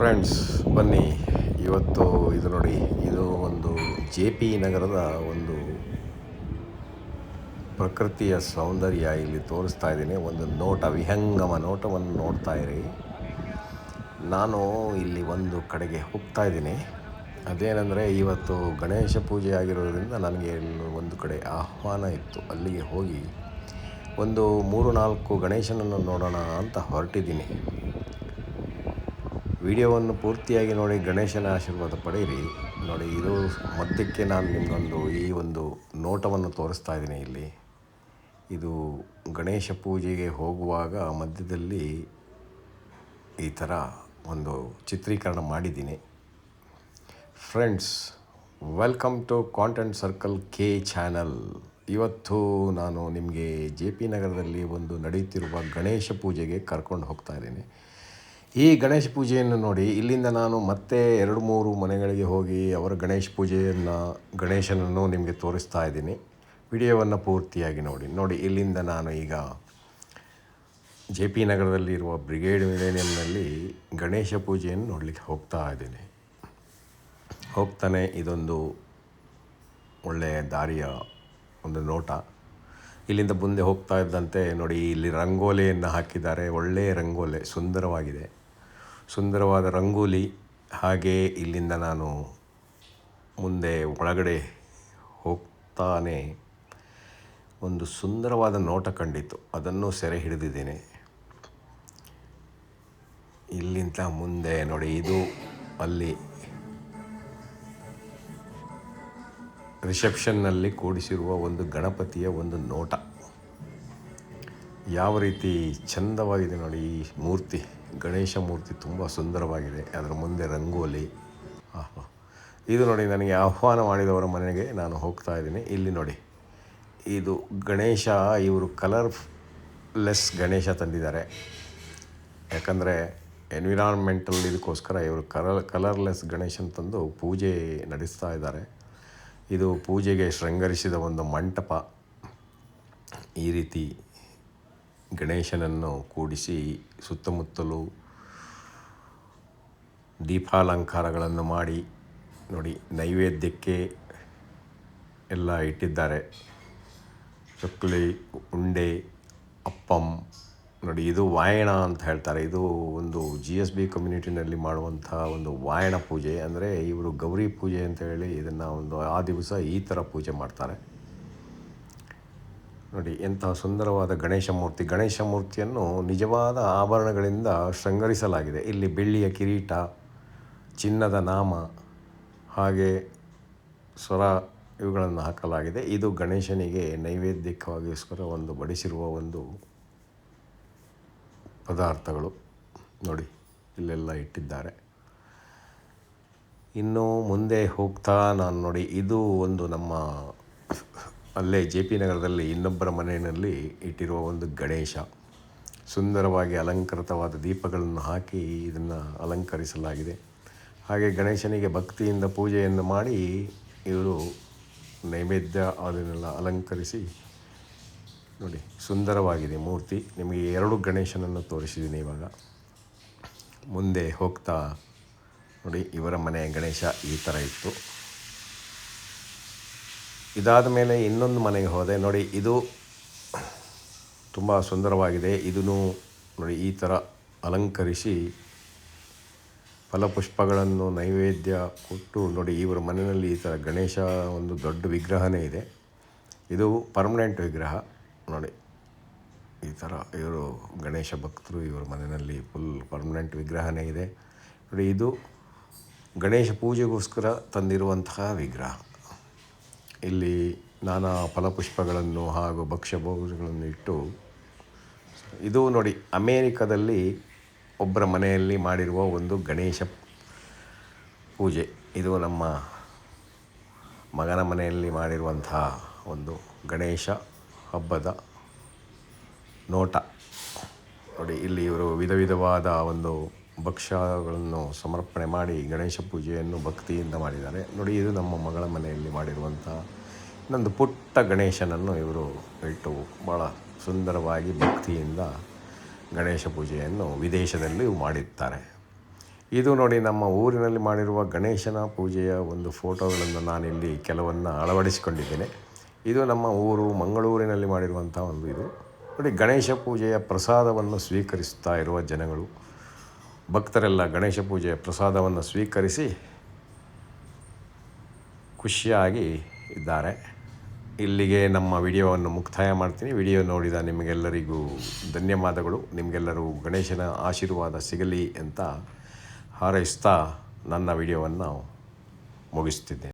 Friends ಬನ್ನಿ, ಇವತ್ತು ಇದು ನೋಡಿ, ಇದು ಒಂದು ಜೆ ಪಿ ನಗರದ ಒಂದು ಪ್ರಕೃತಿಯ ಸೌಂದರ್ಯ ಇಲ್ಲಿ ತೋರಿಸ್ತಾ ಇದ್ದೀನಿ. ಒಂದು ನೋಟ, ವಿಹಂಗಮ ನೋಟವನ್ನು ನೋಡ್ತಾ ಇರಿ. ನಾನು ಇಲ್ಲಿ ಒಂದು ಕಡೆಗೆ ಹೋಗ್ತಾ ಇದ್ದೀನಿ. ಅದೇನೆಂದರೆ, ಇವತ್ತು ಗಣೇಶ ಪೂಜೆ ಆಗಿರೋದ್ರಿಂದ ನನಗೆ ಒಂದು ಕಡೆ ಆಹ್ವಾನ ಇತ್ತು. ಅಲ್ಲಿಗೆ ಹೋಗಿ ಒಂದು 3-4 ಗಣೇಶನನ್ನು ನೋಡೋಣ ಅಂತ ಹೊರಟಿದ್ದೀನಿ. ವಿಡಿಯೋವನ್ನು ಪೂರ್ತಿಯಾಗಿ ನೋಡಿ ಗಣೇಶನ ಆಶೀರ್ವಾದ ಪಡೆಯಿರಿ. ನೋಡಿ, ಇದು ಮಧ್ಯಕ್ಕೆ ನಾನು ನಿಮಗೊಂದು ಈ ಒಂದು ನೋಟವನ್ನು ತೋರಿಸ್ತಾ ಇದ್ದೀನಿ. ಇಲ್ಲಿ ಇದು ಗಣೇಶ ಪೂಜೆಗೆ ಹೋಗುವಾಗ ಮಧ್ಯದಲ್ಲಿ ಈ ಥರ ಒಂದು ಚಿತ್ರೀಕರಣ ಮಾಡಿದ್ದೀನಿ. Friends, welcome to Content Circle K channel. ಇವತ್ತು ನಾನು ನಿಮಗೆ ಜೆ ಪಿ ನಗರದಲ್ಲಿ ಒಂದು ನಡೆಯುತ್ತಿರುವ ಗಣೇಶ ಪೂಜೆಗೆ ಕರ್ಕೊಂಡು ಹೋಗ್ತಾ ಇದ್ದೀನಿ. ಈ ಗಣೇಶ ಪೂಜೆಯನ್ನು ನೋಡಿ, ಇಲ್ಲಿಂದ ನಾನು ಮತ್ತೆ 2-3 ಮನೆಗಳಿಗೆ ಹೋಗಿ ಅವರ ಗಣೇಶನನ್ನು ನಿಮಗೆ ತೋರಿಸ್ತಾ ಇದ್ದೀನಿ. ವಿಡಿಯೋವನ್ನು ಪೂರ್ತಿಯಾಗಿ ನೋಡಿ. ಇಲ್ಲಿಂದ ನಾನು ಈಗ ಜೆ ಪಿ ನಗರದಲ್ಲಿರುವ ಬ್ರಿಗೇಡ್ ಮಿಲೇನಿಯಂನಲ್ಲಿ ಗಣೇಶ ಪೂಜೆಯನ್ನು ನೋಡಲಿಕ್ಕೆ ಹೋಗ್ತಾ ಇದ್ದೀನಿ. ಹೋಗ್ತಾನೆ ಇದೊಂದು ಒಳ್ಳೆಯ ದಾರಿಯ ಒಂದು ನೋಟ. ಇಲ್ಲಿಂದ ಮುಂದೆ ಹೋಗ್ತಾ ಇದ್ದಂತೆ ನೋಡಿ, ಇಲ್ಲಿ ರಂಗೋಲಿಯನ್ನು ಹಾಕಿದ್ದಾರೆ. ಒಳ್ಳೆಯ ರಂಗೋಲಿ, ಸುಂದರವಾದ ರಂಗೋಲಿ. ಹಾಗೆ ಇಲ್ಲಿಂದ ನಾನು ಮುಂದೆ ಒಳಗಡೆ ಹೋಗ್ತಾನೆ ಒಂದು ಸುಂದರವಾದ ನೋಟ ಕಂಡಿತು. ಅದನ್ನು ಸೆರೆ ಹಿಡಿದಿದ್ದೇನೆ. ಇಲ್ಲಿಂದ ಮುಂದೆ ನೋಡಿ, ಇದು ಅಲ್ಲಿ ರಿಸೆಪ್ಷನ್ನಲ್ಲಿ ಕೂಡಿಸಿರುವ ಒಂದು ಗಣಪತಿಯ ಒಂದು ನೋಟ. ಯಾವ ರೀತಿ ಚೆಂದವಾಗಿದೆ ನೋಡಿ ಈ ಮೂರ್ತಿ. ಗಣೇಶ ಮೂರ್ತಿ ತುಂಬ ಸುಂದರವಾಗಿದೆ. ಅದರ ಮುಂದೆ ರಂಗೋಲಿ. ಇದು ನೋಡಿ, ನನಗೆ ಆಹ್ವಾನ ಮಾಡಿದವರ ಮನೆಗೆ ನಾನು ಹೋಗ್ತಾ ಇದ್ದೀನಿ. ಇಲ್ಲಿ ನೋಡಿ, ಇದು ಗಣೇಶ, ಇವರು ಕಲರ್ಲೆಸ್ ಗಣೇಶ ತಂದಿದ್ದಾರೆ. ಯಾಕಂದರೆ ಎನ್ವಿರಾನ್ಮೆಂಟಲ್ ಇದಕ್ಕೋಸ್ಕರ ಇವರು ಕಲರ್ಲೆಸ್ ಗಣೇಶನ ತಂದು ಪೂಜೆ ನಡೆಸ್ತಾ ಇದ್ದಾರೆ. ಇದು ಪೂಜೆಗೆ ಶೃಂಗರಿಸಿದ ಒಂದು ಮಂಟಪ. ಈ ರೀತಿ ಗಣೇಶನನ್ನು ಕೂಡಿಸಿ ಸುತ್ತಮುತ್ತಲೂ ದೀಪಾಲಂಕಾರಗಳನ್ನು ಮಾಡಿ ನೋಡಿ, ನೈವೇದ್ಯಕ್ಕೆ ಎಲ್ಲ ಇಟ್ಟಿದ್ದಾರೆ. ಚಕ್ಕುಲಿ, ಉಂಡೆ, ಅಪ್ಪಂ ನೋಡಿ. ಇದು ವಾಯಣ ಅಂತ ಹೇಳ್ತಾರೆ. ಇದು ಒಂದು GSB ಕಮ್ಯುನಿಟಿನಲ್ಲಿ ಮಾಡುವಂಥ ಒಂದು ವಾಯಣ ಪೂಜೆ. ಅಂದರೆ ಇವರು ಗೌರಿ ಪೂಜೆ ಅಂತ ಹೇಳಿ ಇದನ್ನು ಆ ದಿವಸ ಈ ಥರ ಪೂಜೆ ಮಾಡ್ತಾರೆ. ನೋಡಿ, ಎಂತಹ ಸುಂದರವಾದ ಗಣೇಶ ಮೂರ್ತಿಯನ್ನು ನಿಜವಾದ ಆಭರಣಗಳಿಂದ ಶೃಂಗರಿಸಲಾಗಿದೆ. ಇಲ್ಲಿ ಬೆಳ್ಳಿಯ ಕಿರೀಟ, ಚಿನ್ನದ ನಾಮ, ಹಾಗೆ ಸ್ವರ ಇವುಗಳನ್ನು ಹಾಕಲಾಗಿದೆ. ಇದು ಗಣೇಶನಿಗೆ ನೈವೇದ್ಯಕ್ಕಾಗೋಸ್ಕರ ಒಂದು ಬಡಿಸಿರುವ ಒಂದು ಪದಾರ್ಥಗಳು ನೋಡಿ, ಇಲ್ಲೆಲ್ಲ ಇಟ್ಟಿದ್ದಾರೆ. ಇನ್ನು ಮುಂದೆ ಹೋಗ್ತಾ ನಾನು ನೋಡಿ, ಇದು ಒಂದು ನಮ್ಮ ಅಲ್ಲೇ ಜೆ ಪಿ ನಗರದಲ್ಲಿ ಇನ್ನೊಬ್ಬರ ಮನೆಯಲ್ಲಿ ಇಟ್ಟಿರುವ ಒಂದು ಗಣೇಶ. ಸುಂದರವಾಗಿ ಅಲಂಕೃತವಾದ ದೀಪಗಳನ್ನು ಹಾಕಿ ಇದನ್ನು ಅಲಂಕರಿಸಲಾಗಿದೆ. ಹಾಗೆ ಗಣೇಶನಿಗೆ ಭಕ್ತಿಯಿಂದ ಪೂಜೆಯನ್ನು ಮಾಡಿ ಇವರು ನೈವೇದ್ಯ ಅದನ್ನೆಲ್ಲ ಅಲಂಕರಿಸಿ ನೋಡಿ, ಸುಂದರವಾಗಿದೆ ಮೂರ್ತಿ. ನಿಮಗೆ 2 ಗಣೇಶನನ್ನು ತೋರಿಸಿದ್ದೀನಿ. ಇವಾಗ ಮುಂದೆ ಹೋಗ್ತಾ ನೋಡಿ, ಇವರ ಮನೆಯ ಗಣೇಶ ಈ ಥರ ಇತ್ತು. ಇದಾದ ಮೇಲೆ ಇನ್ನೊಂದು ಮನೆಗೆ ಹೋದೆ. ನೋಡಿ, ಇದು ತುಂಬ ಸುಂದರವಾಗಿದೆ. ಇದನ್ನು ನೋಡಿ, ಈ ಥರ ಅಲಂಕರಿಸಿ ಫಲಪುಷ್ಪಗಳನ್ನು ನೈವೇದ್ಯ ಕೊಟ್ಟು ನೋಡಿ, ಇವರ ಮನೆಯಲ್ಲಿ ಈ ಥರ ಗಣೇಶ ಒಂದು ದೊಡ್ಡ ವಿಗ್ರಹನೇ ಇದೆ. ಇದು ಪರ್ಮನೆಂಟ್ ವಿಗ್ರಹ ನೋಡಿ. ಈ ಥರ ಇವರು ಗಣೇಶ ಭಕ್ತರು, ಇವರ ಮನೆಯಲ್ಲಿ ಫುಲ್ ಪರ್ಮನೆಂಟ್ ವಿಗ್ರಹನೇ ಇದೆ ನೋಡಿ. ಇದು ಗಣೇಶ ಪೂಜೆಗೋಸ್ಕರ ತಂದಿರುವಂತಹ ವಿಗ್ರಹ. ಇಲ್ಲಿ ನಾನಾ ಫಲಪುಷ್ಪಗಳನ್ನು ಹಾಗೂ ಭಕ್ಷ್ಯಭೋಜಗಳನ್ನು ಇಟ್ಟು, ಇದು ನೋಡಿ, ಅಮೇರಿಕಾದಲ್ಲಿ ಒಬ್ಬರ ಮನೆಯಲ್ಲಿ ಮಾಡಿರುವ ಒಂದು ಗಣೇಶ ಪೂಜೆ. ಇದು ನಮ್ಮ ಮಗನ ಮನೆಯಲ್ಲಿ ಮಾಡಿರುವಂತಹ ಒಂದು ಗಣೇಶ ಹಬ್ಬದ ನೋಟ ನೋಡಿ. ಇಲ್ಲಿ ಇವರು ವಿಧವಾದ ಒಂದು ಭಕ್ಷ್ಯಗಳನ್ನು ಸಮರ್ಪಣೆ ಮಾಡಿ ಗಣೇಶ ಪೂಜೆಯನ್ನು ಭಕ್ತಿಯಿಂದ ಮಾಡಿದ್ದಾರೆ ನೋಡಿ. ಇದು ನಮ್ಮ ಮಗಳ ಮನೆಯಲ್ಲಿ ಮಾಡಿರುವಂಥ ಇನ್ನೊಂದು ಪುಟ್ಟ ಗಣೇಶನನ್ನು ಇವರು ಇಟ್ಟು ಭಾಳ ಸುಂದರವಾಗಿ ಭಕ್ತಿಯಿಂದ ಗಣೇಶ ಪೂಜೆಯನ್ನು ವಿದೇಶದಲ್ಲಿ ಮಾಡಿರ್ತಾರೆ. ಇದು ನೋಡಿ ನಮ್ಮ ಊರಿನಲ್ಲಿ ಮಾಡಿರುವ ಗಣೇಶನ ಪೂಜೆಯ ಒಂದು ಫೋಟೋಗಳನ್ನು ನಾನಿಲ್ಲಿ ಕೆಲವನ್ನು ಅಳವಡಿಸಿಕೊಂಡಿದ್ದೇನೆ. ಇದು ನಮ್ಮ ಊರು ಮಂಗಳೂರಿನಲ್ಲಿ ಮಾಡಿರುವಂಥ ಒಂದು ಇದು ನೋಡಿ. ಗಣೇಶ ಪೂಜೆಯ ಪ್ರಸಾದವನ್ನು ಸ್ವೀಕರಿಸ್ತಾ ಇರುವ ಜನಗಳು, ಭಕ್ತರೆಲ್ಲ ಗಣೇಶ ಪೂಜೆಯ ಪ್ರಸಾದವನ್ನು ಸ್ವೀಕರಿಸಿ ಖುಷಿಯಾಗಿ ಇದ್ದಾರೆ. ಇಲ್ಲಿಗೆ ನಮ್ಮ ವಿಡಿಯೋವನ್ನು ಮುಕ್ತಾಯ ಮಾಡ್ತೀನಿ. ವಿಡಿಯೋ ನೋಡಿದ ನಿಮಗೆಲ್ಲರಿಗೂ ಧನ್ಯವಾದಗಳು. ನಿಮಗೆಲ್ಲರೂ ಗಣೇಶನ ಆಶೀರ್ವಾದ ಸಿಗಲಿ ಅಂತ ಹಾರೈಸ್ತಾ ನನ್ನ ವಿಡಿಯೋವನ್ನು ಮುಗಿಸ್ತಿದ್ದೇನೆ.